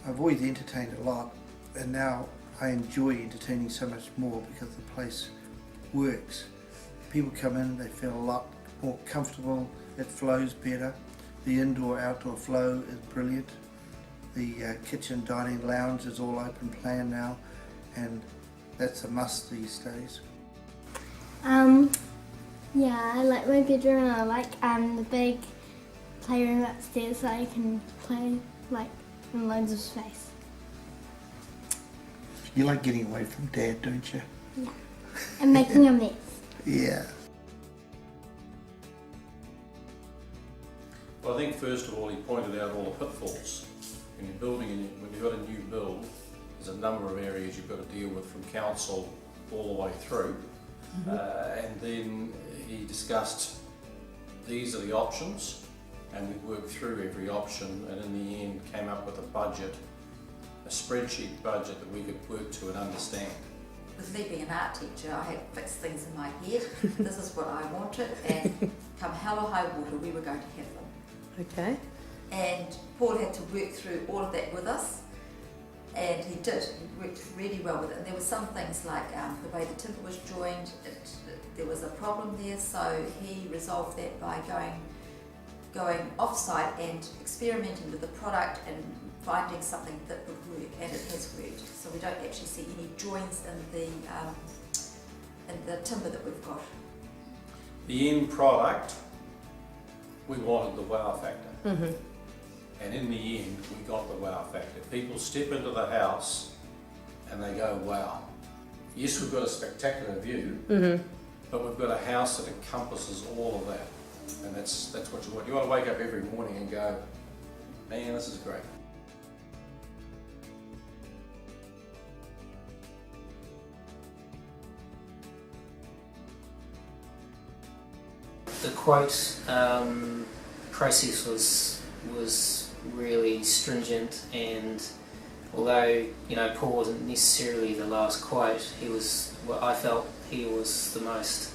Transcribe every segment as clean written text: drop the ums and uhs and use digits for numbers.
I've always entertained a lot, and now I enjoy entertaining so much more because the place works. People come in, they feel a lot more comfortable, it flows better. The indoor-outdoor flow is brilliant. The kitchen dining lounge is all open plan now, and that's a must these days. Yeah, I like my bedroom and I like the big playroom upstairs so I can play like in loads of space. You like getting away from Dad, don't you? Yeah. And making a mess. Yeah. Well, I think first of all he pointed out all the pitfalls. When you're building, when you've got a new build, there's a number of areas you've got to deal with from council all the way through. And then he discussed these are the options, and we worked through every option, and in the end came up with a budget, a spreadsheet budget that we could work to and understand. With me being an art teacher, I had fixed things in my head. This is what I wanted, and come hell or high water, we were going to have them. Okay. And Paul had to work through all of that with us, and he did. He worked really well with it. And there were some things like the way the timber was joined, there was a problem there, so he resolved that by going off-site and experimenting with the product and finding something that would work, and it has worked. So we don't actually see any joints in the timber that we've got. The end product, we wanted the wow factor. And in the end, we got the wow factor. People step into the house and they go, wow. Yes, we've got a spectacular view, but we've got a house that encompasses all of that. And that's what you want. You want to wake up every morning and go, man, this is great. The quote process was really stringent, and although Paul wasn't necessarily the last quote, he was. Well, I felt he was the most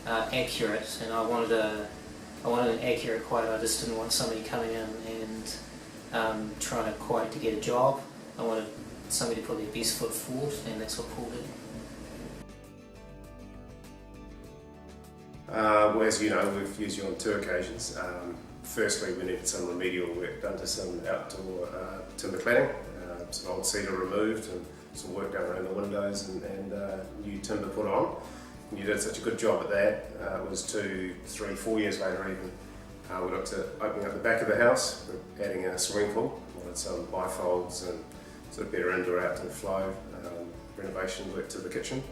accurate, and I wanted an accurate quote. I just didn't want somebody coming in and trying to quote to get a job. I wanted somebody to put their best foot forward, and that's what Paul did. Well, as you know, we've used you on 2 occasions. Firstly, we needed some remedial work done to some outdoor timber cladding, some old cedar removed and some work done around the windows and new timber put on. And you did such a good job at that. It was 2, 3, 4 years later even. We looked at opening up the back of the house, adding a swimming pool, wanted some bifolds and sort of better indoor-outdoor flow, renovation work to the kitchen.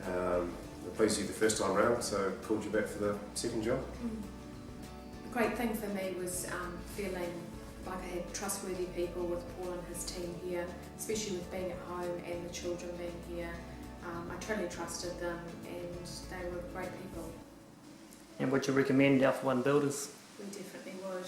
We pleased you the first time round, so called you back for the second job. The great thing for me was feeling like I had trustworthy people with Paul and his team here, especially with being at home and the children being here. I totally trusted them, and they were great people. And would you recommend Alpha One Builders? We definitely would.